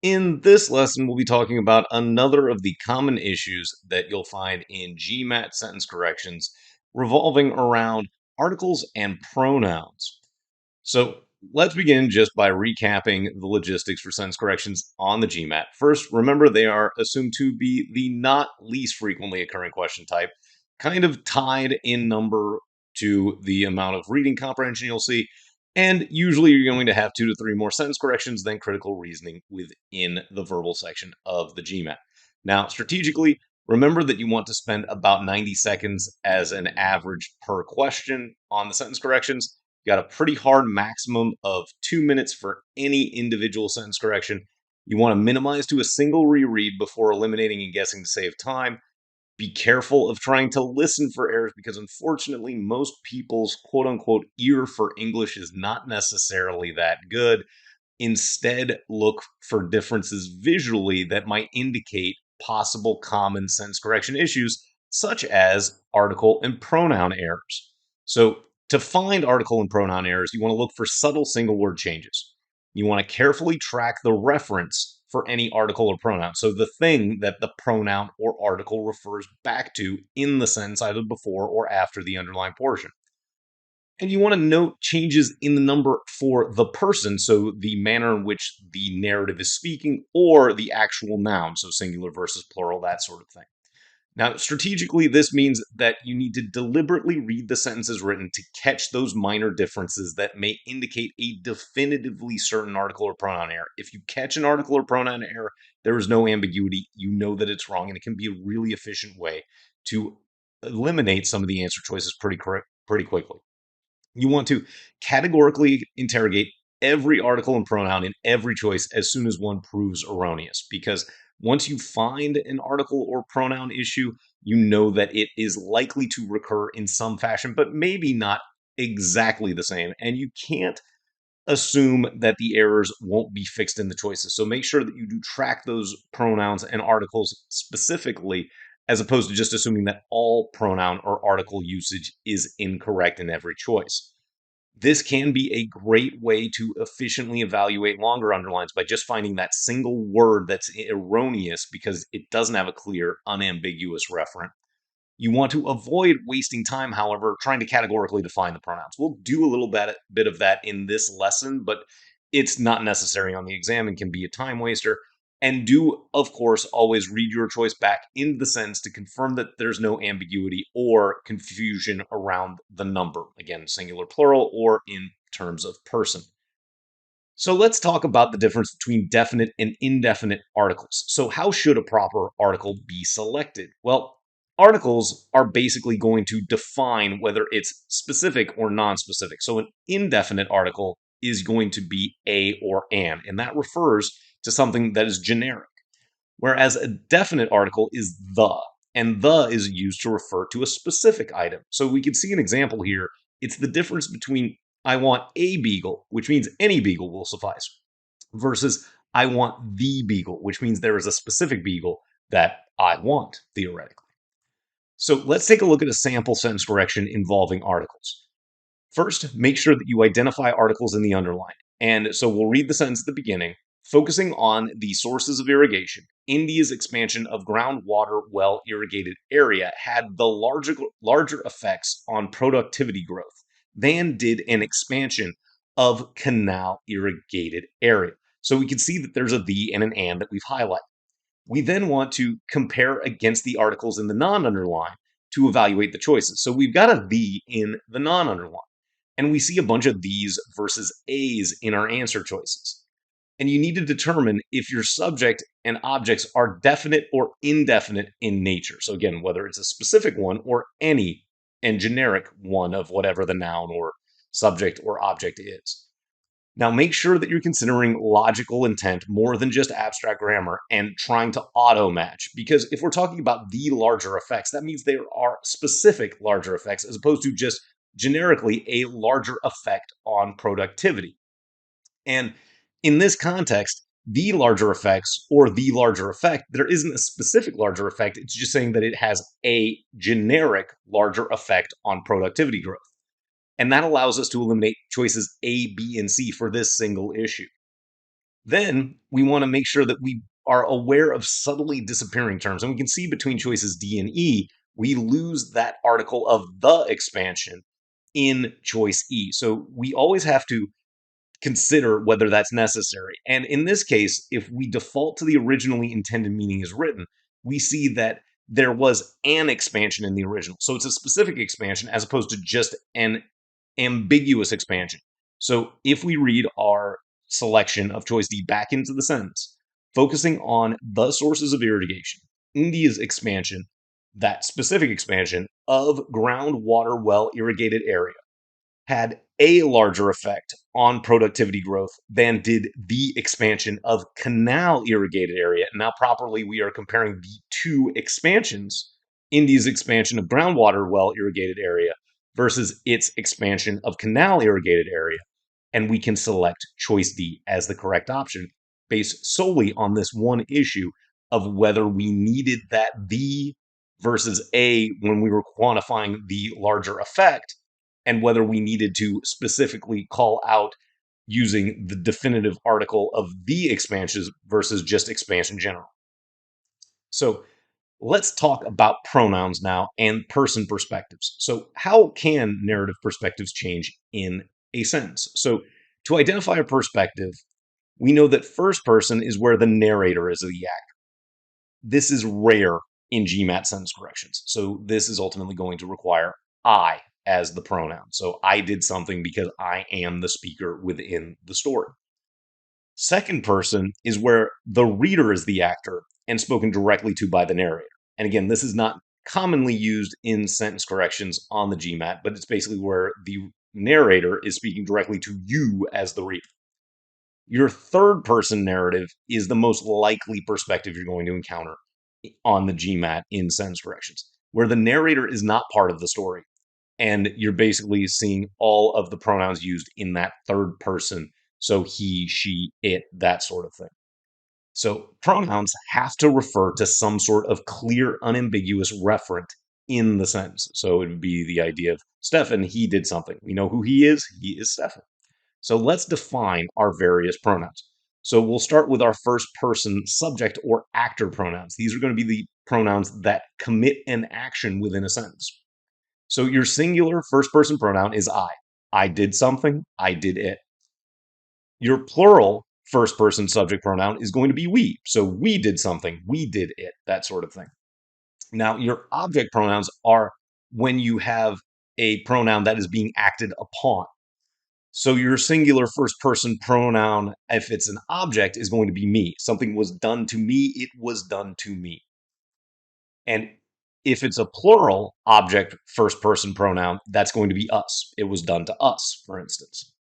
In this lesson, we'll be talking about another of the common issues that you'll find in GMAT sentence corrections revolving around articles and pronouns. So let's begin just by recapping the logistics for sentence corrections on the GMAT. First, remember they are assumed to be the not least frequently occurring question type, kind of tied in number to the amount of reading comprehension you'll see. And usually you're going to have 2 to 3 more sentence corrections than critical reasoning within the verbal section of the GMAT. Now, strategically, remember that you want to spend about 90 seconds as an average per question on the sentence corrections. You got a pretty hard maximum of 2 minutes for any individual sentence correction. You want to minimize to a single reread before eliminating and guessing to save time. Be careful of trying to listen for errors because unfortunately most people's quote unquote ear for English is not necessarily that good. Instead, look for differences visually that might indicate possible common sense correction issues, such as article and pronoun errors. So, to find article and pronoun errors, you want to look for subtle single word changes. You want to carefully track the reference for any article or pronoun. So, the thing that the pronoun or article refers back to in the sentence, either before or after the underlined portion. And you want to note changes in the number for the person, so the manner in which the narrative is speaking, or the actual noun, so singular versus plural, that sort of thing. Now, strategically, this means that you need to deliberately read the sentences written to catch those minor differences that may indicate a definitively certain article or pronoun error. If you catch an article or pronoun error, there is no ambiguity. You know that it's wrong, and it can be a really efficient way to eliminate some of the answer choices pretty quickly. You want to categorically interrogate every article and pronoun in every choice as soon as one proves erroneous, because once you find an article or pronoun issue, you know that it is likely to recur in some fashion, but maybe not exactly the same. And you can't assume that the errors won't be fixed in the choices. So make sure that you do track those pronouns and articles specifically, as opposed to just assuming that all pronoun or article usage is incorrect in every choice. This can be a great way to efficiently evaluate longer underlines by just finding that single word that's erroneous because it doesn't have a clear, unambiguous referent. You want to avoid wasting time, however, trying to categorically define the pronouns. We'll do a little bit of that in this lesson, but it's not necessary on the exam and can be a time waster. And do, of course, always read your choice back into the sentence to confirm that there's no ambiguity or confusion around the number. Again, singular, plural, or in terms of person. So let's talk about the difference between definite and indefinite articles. So, how should a proper article be selected? Well, articles are basically going to define whether it's specific or non specific. So, an indefinite article is going to be a or an, and that refers to something that is generic. Whereas a definite article is the, and the is used to refer to a specific item. So, we can see an example here. It's the difference between I want a beagle, which means any beagle will suffice, versus I want the beagle, which means there is a specific beagle that I want, theoretically. So let's take a look at a sample sentence correction involving articles. First, make sure that you identify articles in the underline. And so we'll read the sentence at the beginning, focusing on the sources of irrigation. India's expansion of groundwater well irrigated area had the larger effects on productivity growth than did an expansion of canal irrigated area. So we can see that there's a the and an and that we've highlighted. We then want to compare against the articles in the non underline to evaluate the choices. So we've got a the in the non underline, and we see a bunch of these versus a's in our answer choices. And you need to determine if your subject and objects are definite or indefinite in nature. So, again, whether it's a specific one or any and generic one of whatever the noun or subject or object is. Now, make sure that you're considering logical intent more than just abstract grammar and trying to auto match. Because if we're talking about the larger effects, that means there are specific larger effects as opposed to just generically a larger effect on productivity. And in this context, the larger effects or the larger effect, there isn't a specific larger effect. It's just saying that it has a generic larger effect on productivity growth. And that allows us to eliminate choices A, B, and C for this single issue. Then we want to make sure that we are aware of subtly disappearing terms. And we can see between choices D and E, we lose that article of the expansion in choice E. So we always have to consider whether that's necessary. And in this case, if we default to the originally intended meaning as written, we see that there was an expansion in the original. So it's a specific expansion as opposed to just an ambiguous expansion. So if we read our selection of choice D back into the sentence, focusing on the sources of irrigation, India's expansion, that specific expansion of groundwater well irrigated area, had a larger effect on productivity growth than did the expansion of canal irrigated area. Now, properly, we are comparing the two expansions, India's expansion of groundwater well irrigated area versus its expansion of canal irrigated area. And we can select choice D as the correct option based solely on this one issue of whether we needed that the versus a when we were quantifying the larger effect, and whether we needed to specifically call out using the definitive article of the expansions versus just expansion general. So let's talk about pronouns now and person perspectives. So, how can narrative perspectives change in a sentence? So, to identify a perspective, we know that first person is where the narrator is the actor. This is rare in GMAT sentence corrections. So, this is ultimately going to require I as the pronoun. So, I did something because I am the speaker within the story. Second person is where the reader is the actor and spoken directly to by the narrator. And again, this is not commonly used in sentence corrections on the GMAT, but it's basically where the narrator is speaking directly to you as the reader. Your third person narrative is the most likely perspective you're going to encounter on the GMAT in sentence corrections, where the narrator is not part of the story. And you're basically seeing all of the pronouns used in that third person. So he, she, it, that sort of thing. So pronouns have to refer to some sort of clear, unambiguous referent in the sentence. So it would be the idea of Stefan, he did something. We know who he is Stefan. So let's define our various pronouns. So we'll start with our first person subject or actor pronouns. These are going to be the pronouns that commit an action within a sentence. So your singular first person pronoun is I. I did something, I did it. Your plural first person subject pronoun is going to be we. So we did something, we did it, that sort of thing. Now, your object pronouns are when you have a pronoun that is being acted upon. So your singular first person pronoun, if it's an object, is going to be me. Something was done to me, it was done to me. And if it's a plural object first person pronoun, that's going to be us. It was done to us, for instance.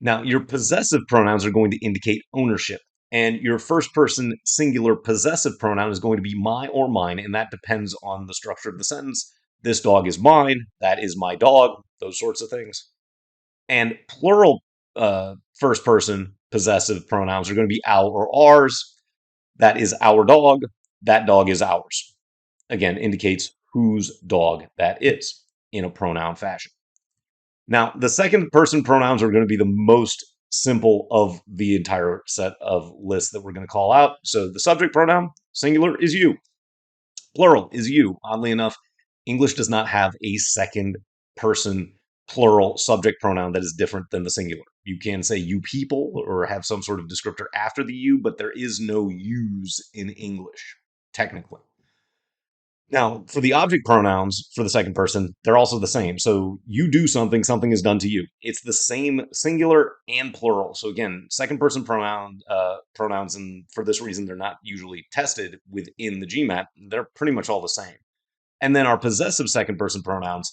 Now, your possessive pronouns are going to indicate ownership. And your first person singular possessive pronoun is going to be my or mine, and that depends on the structure of the sentence. This dog is mine, that is my dog, those sorts of things. And plural first person possessive pronouns are going to be our or ours. That is our dog, that dog is ours. Again, indicates whose dog that is in a pronoun fashion. Now, the second person pronouns are going to be the most simple of the entire set of lists that we're going to call out. So the subject pronoun, singular, is you. Plural is you. Oddly enough, English does not have a second person plural subject pronoun that is different than the singular. You can say you people or have some sort of descriptor after the you, but there is no yous in English, technically. Now, for the object pronouns for the second person, they're also the same. So you do something, something is done to you. It's the same singular and plural. So again, second person pronouns, and for this reason, they're not usually tested within the GMAT. They're pretty much all the same. And then our possessive second person pronouns,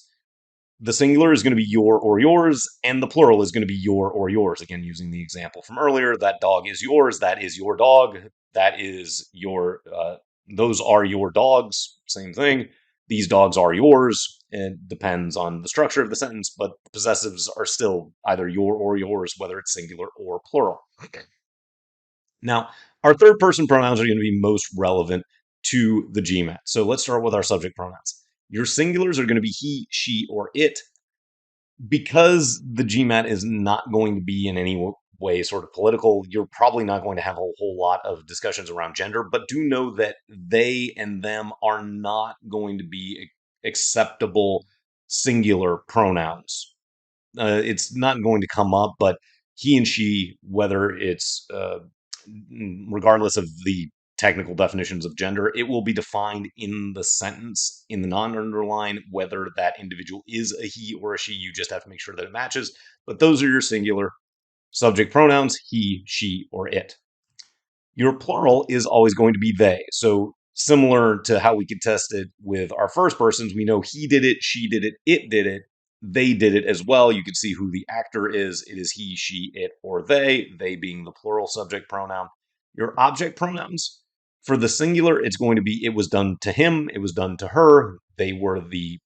the singular is going to be your or yours, and the plural is going to be your or yours. Again, using the example from earlier, that dog is yours, that is your dog, that is your, those are your dogs, same thing. These dogs are yours. It depends on the structure of the sentence, but possessives are still either your or yours, whether it's singular or plural. Now, our third person pronouns are going to be most relevant to the GMAT. So let's start with our subject pronouns. Your singulars are going to be he, she, or it. Because the GMAT is not going to be in any way sort of political, you're probably not going to have a whole lot of discussions around gender, but do know that they and them are not going to be acceptable singular pronouns. It's not going to come up, but he and she, whether it's regardless of the technical definitions of gender, it will be defined in the sentence in the non-underline whether that individual is a he or a she. You just have to make sure that it matches. But those are your singular subject pronouns: he, she, or it. Your plural is always going to be they. So similar to how we could test it with our first persons, we know he did it, she did it did it, they did it as well. You can see who the actor is. It is he, she, it, or they being the plural subject pronoun. Your object pronouns, for the singular, it's going to be it was done to him, it was done to her, they were the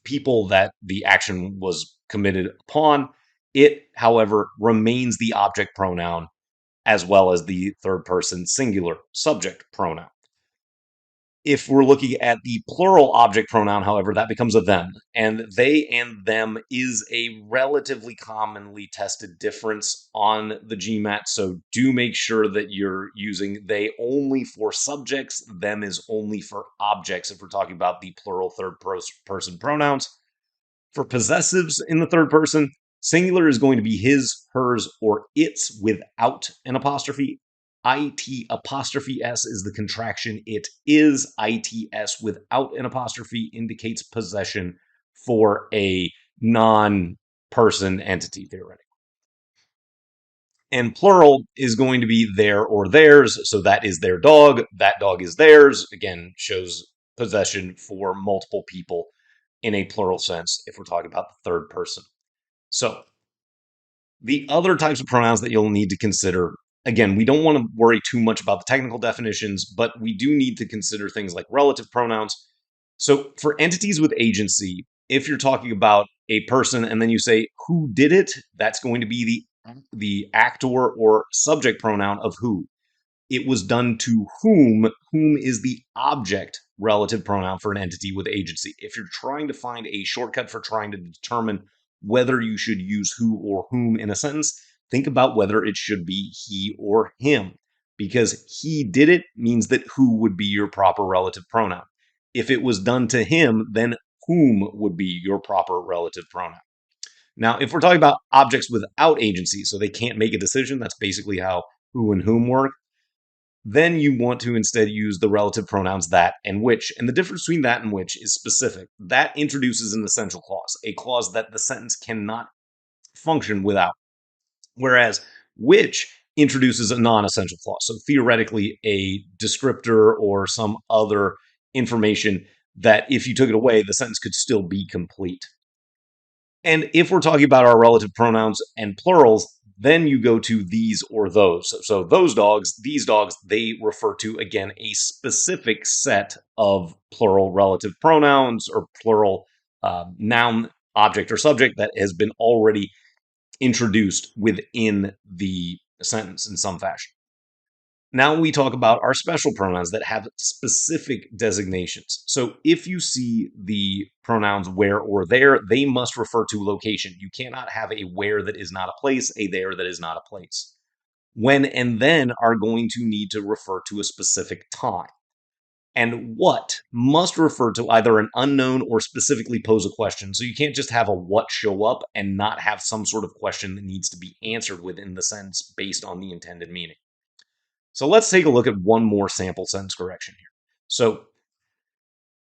people that the action was committed upon. It, however, remains the object pronoun as well as the third person singular subject pronoun. If we're looking at the plural object pronoun, however, that becomes a them. And they and them is a relatively commonly tested difference on the GMAT. So do make sure that you're using they only for subjects, them is only for objects if we're talking about the plural third person pronouns. For possessives in the third person, singular is going to be his, hers, or its without an apostrophe. It apostrophe s is the contraction it is. Its without an apostrophe indicates possession for a non-person entity, theoretically. And plural is going to be their or theirs. So that is their dog. That dog is theirs. Again, shows possession for multiple people in a plural sense if we're talking about the third person. So the other types of pronouns that you'll need to consider, again, we don't want to worry too much about the technical definitions, but we do need to consider things like relative pronouns. So for entities with agency, if you're talking about a person and then you say who did it, that's going to be the actor or subject pronoun of who. It was done to whom. Whom is the object relative pronoun for an entity with agency. If you're trying to find a shortcut for trying to determine whether you should use who or whom in a sentence, think about whether it should be he or him, because he did it means that who would be your proper relative pronoun. If it was done to him, then whom would be your proper relative pronoun. Now, if we're talking about objects without agency, so they can't make a decision, that's basically how who and whom work, then you want to instead use the relative pronouns that and which. And the difference between that and which is specific. That introduces an essential clause, a clause that the sentence cannot function without. Whereas which introduces a non-essential clause. So theoretically, a descriptor or some other information that if you took it away, the sentence could still be complete. And if we're talking about our relative pronouns and plurals, then you go to these or those. So those dogs, these dogs, they refer to, again, a specific set of plural relative pronouns or plural noun, object, or subject that has been already introduced within the sentence in some fashion. Now we talk about our special pronouns that have specific designations. So if you see the pronouns where or there, they must refer to location. You cannot have a where that is not a place, a there that is not a place. When and then are going to need to refer to a specific time. And what must refer to either an unknown or specifically pose a question. So you can't just have a what show up and not have some sort of question that needs to be answered within the sentence based on the intended meaning. So let's take a look at one more sample sentence correction here. So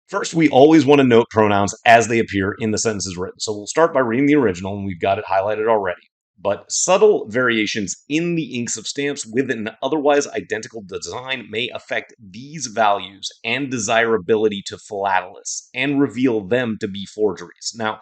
first, we always want to note pronouns as they appear in the sentences written. So we'll start by reading the original, and we've got it highlighted already. But subtle variations in the inks of stamps with an otherwise identical design may affect these values and desirability to philatelists and reveal them to be forgeries. Now,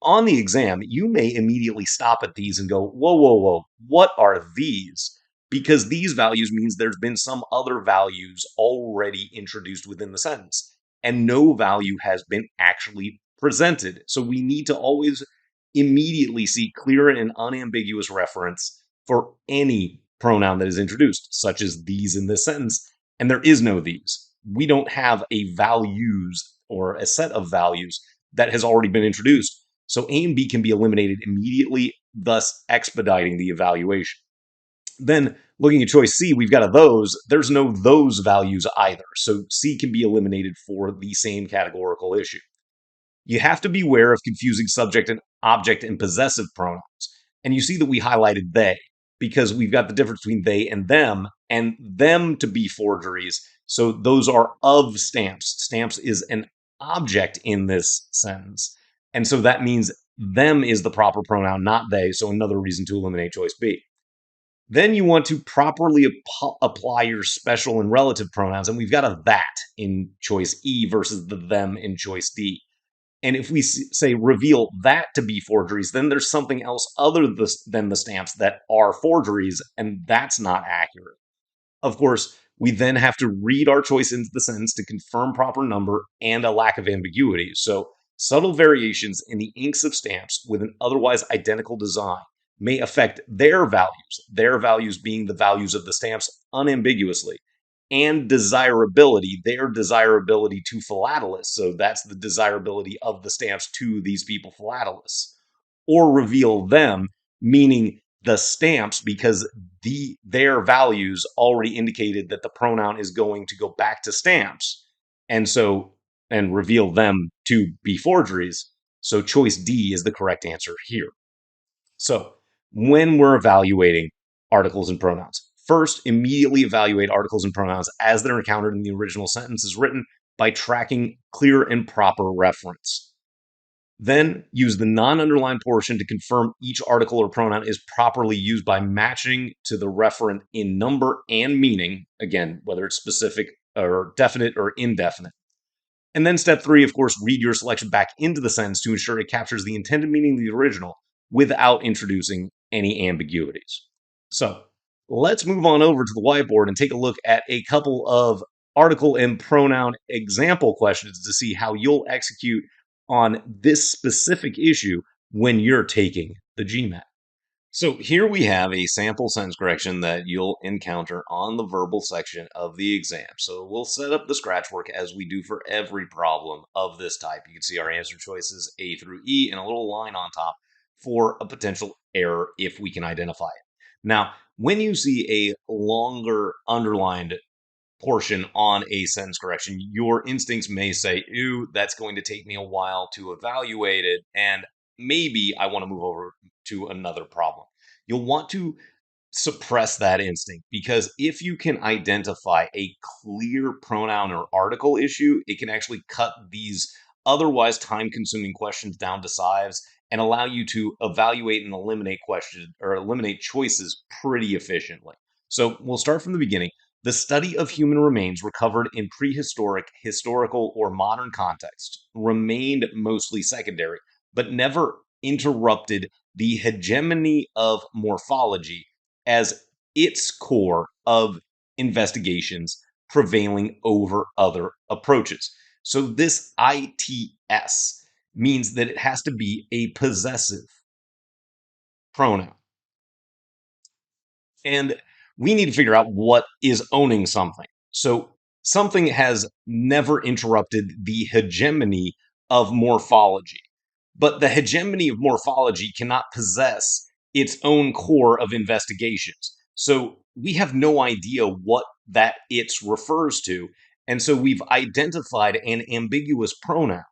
on the exam, you may immediately stop at these and go, whoa, whoa, whoa, what are these? Because these values means there's been some other values already introduced within the sentence, and no value has been actually presented. So we need to always immediately see clear and unambiguous reference for any pronoun that is introduced, such as these in this sentence, and there is no these. We don't have a values or a set of values that has already been introduced. So A and B can be eliminated immediately thus expediting the evaluation. Then looking at choice C, we've got a those. There's no those values either. So C can be eliminated for the same categorical issue. You have to beware of confusing subject and object and possessive pronouns. And you see that we highlighted they because we've got the difference between they and them to be forgeries. So those are of stamps. Stamps is an object in this sentence. And so that means them is the proper pronoun, not they. So another reason to eliminate choice B. Then you want to properly apply your special and relative pronouns. And we've got a that in choice E versus the them in choice D. And if we say reveal that to be forgeries, then there's something else other than the stamps that are forgeries, and that's not accurate. Of course, we then have to read our choice into the sentence to confirm proper number and a lack of ambiguity. So subtle variations in the inks of stamps with an otherwise identical design may affect their values being the values of the stamps unambiguously, and desirability, their desirability to philatelists. So that's the desirability of the stamps to these people, philatelists. Or reveal them, meaning the stamps, because their values already indicated that the pronoun is going to go back to stamps. And reveal them to be forgeries. So choice D is the correct answer here. So when we're evaluating articles and pronouns, first, immediately evaluate articles and pronouns as they're encountered in the original sentence as written by tracking clear and proper reference. Then use the non-underlined portion to confirm each article or pronoun is properly used by matching to the referent in number and meaning, again, whether it's specific or definite or indefinite. And then step 3, of course, read your selection back into the sentence to ensure it captures the intended meaning of the original without introducing any ambiguities. So let's move on over to the whiteboard and take a look at a couple of article and pronoun example questions to see how you'll execute on this specific issue when you're taking the GMAT. So here we have a sample sentence correction that you'll encounter on the verbal section of the exam. So we'll set up the scratch work as we do for every problem of this type. You can see our answer choices A through E and a little line on top for a potential error if we can identify it. Now, when you see a longer underlined portion on a sentence correction, your instincts may say, ew, that's going to take me a while to evaluate it, and maybe I want to move over to another problem. You'll want to suppress that instinct because if you can identify a clear pronoun or article issue, it can actually cut these otherwise time-consuming questions down to size and allow you to evaluate and eliminate questions or eliminate choices pretty efficiently. So we'll start from the beginning. The study of human remains recovered in prehistoric, historical, or modern context remained mostly secondary, but never interrupted the hegemony of morphology as its core of investigations prevailing over other approaches. So this ITS means that it has to be a possessive pronoun. And we need to figure out what is owning something. So something has never interrupted the hegemony of morphology. But the hegemony of morphology cannot possess its own core of investigations. So we have no idea what that its refers to. And so we've identified an ambiguous pronoun.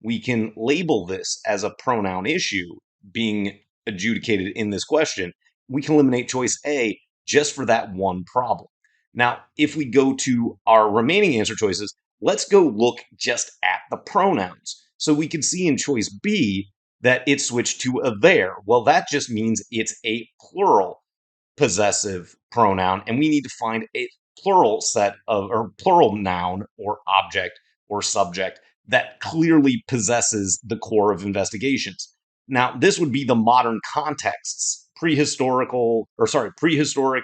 We can label this as a pronoun issue being adjudicated in this question. We can eliminate choice A just for that one problem. Now, if we go to our remaining answer choices, let's go look just at the pronouns. So we can see in choice B that it switched to a their. Well, that just means it's a plural possessive pronoun, and we need to find a plural set of, or plural noun or object or subject that clearly possesses the core of investigations. Now, this would be the modern contexts, prehistoric,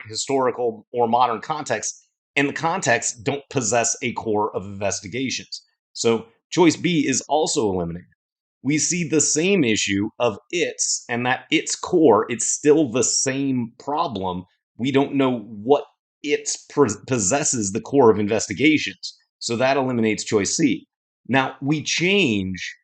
historical, or modern contexts, and the contexts don't possess a core of investigations. So choice B is also eliminated. We see the same issue of its, and that its core, it's still the same problem. We don't know what it possesses the core of investigations. So that eliminates choice C. Now, we change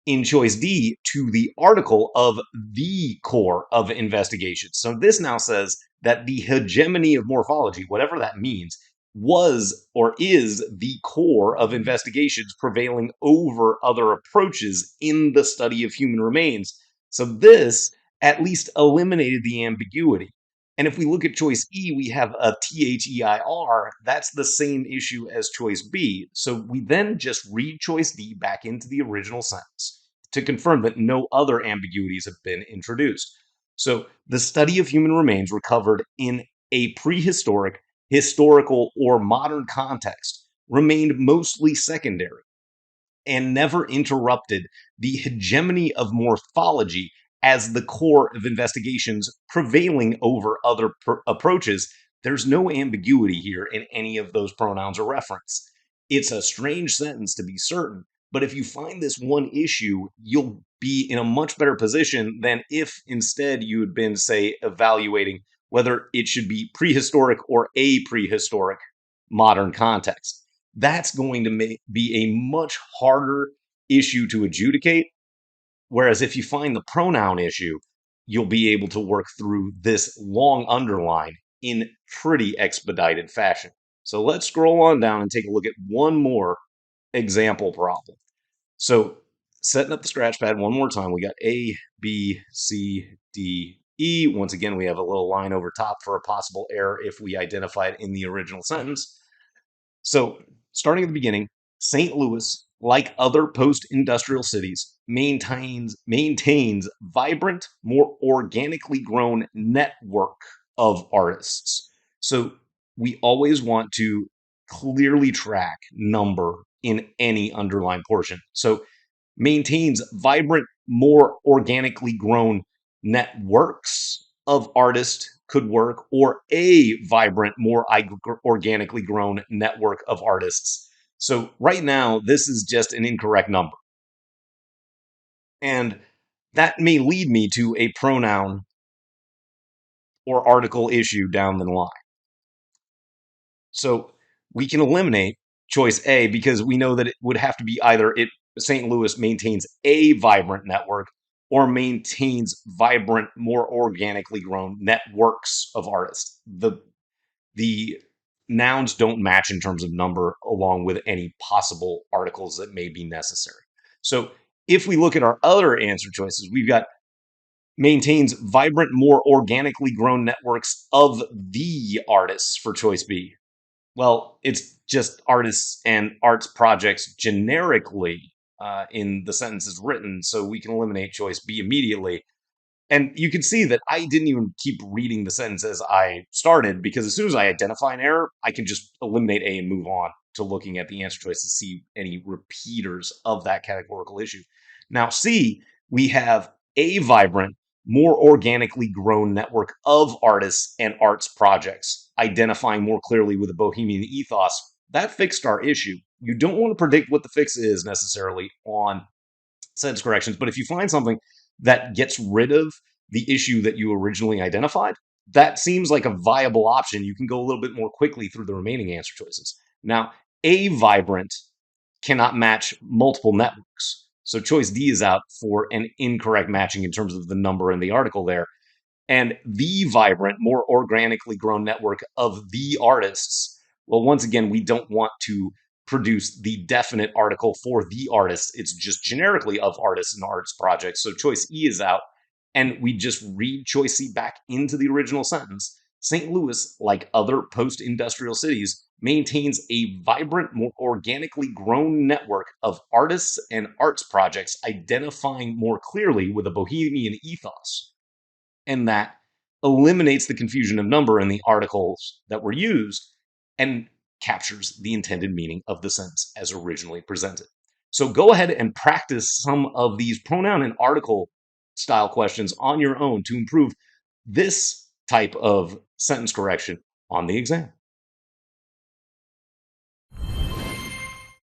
in choice D to the article of the core of investigation. So this now says that the hegemony of morphology, whatever that means, was or is the core of investigations prevailing over other approaches in the study of human remains. So this at least eliminated the ambiguity. And if we look at choice E, we have a THEIR. That's the same issue as choice B. So we then just read choice D back into the original sentence to confirm that no other ambiguities have been introduced. So the study of human remains recovered in a prehistoric, historical, or modern context remained mostly secondary and never interrupted the hegemony of morphology as the core of investigations prevailing over other approaches. There's no ambiguity here in any of those pronouns or reference. It's a strange sentence to be certain, but if you find this one issue, you'll be in a much better position than if instead you had been, say, evaluating whether it should be prehistoric or a prehistoric modern context. That's going to be a much harder issue to adjudicate. Whereas if you find the pronoun issue, you'll be able to work through this long underline in pretty expedited fashion. So let's scroll on down and take a look at one more example problem. So setting up the scratch pad one more time, we got A, B, C, D, E. Once again, we have a little line over top for a possible error if we identify it in the original sentence. So, starting at the beginning, St. Louis, like other post-industrial cities, maintains vibrant, more organically grown network of artists. So, we always want to clearly track number in any underlying portion. So, maintains vibrant, more organically grown networks of artists could work, or a vibrant, more organically grown network of artists. So right now, this is just an incorrect number. And that may lead me to a pronoun or article issue down the line. So we can eliminate choice A because we know that it would have to be either St. Louis maintains a vibrant network or maintains vibrant, more organically grown networks of artists. The nouns don't match in terms of number along with any possible articles that may be necessary. So if we look at our other answer choices, we've got maintains vibrant, more organically grown networks of the artists for choice B. Well, it's just artists and arts projects generically in the sentences written, so we can eliminate choice B immediately. And you can see that I didn't even keep reading the sentence as I started, because as soon as I identify an error, I can just eliminate A and move on to looking at the answer choice to see any repeaters of that categorical issue. Now, C, we have a vibrant, more organically grown network of artists and arts projects, identifying more clearly with a bohemian ethos. That fixed our issue. You don't want to predict what the fix is necessarily on sentence corrections, but if you find something that gets rid of the issue that you originally identified, that seems like a viable option. You can go a little bit more quickly through the remaining answer choices. Now, a vibrant cannot match multiple networks. So choice D is out for an incorrect matching in terms of the number in the article there. And the vibrant, more organically grown network of the artists. Well, once again, we don't want to produce the definite article for the artists. It's just generically of artists and arts projects. So choice E is out. And we just read choice C back into the original sentence. St. Louis, like other post industrial cities, maintains a vibrant, more organically grown network of artists and arts projects, identifying more clearly with a bohemian ethos. And that eliminates the confusion of number in the articles that were used and captures the intended meaning of the sentence as originally presented. So go ahead and practice some of these pronoun and article style questions on your own to improve this type of sentence correction on the exam.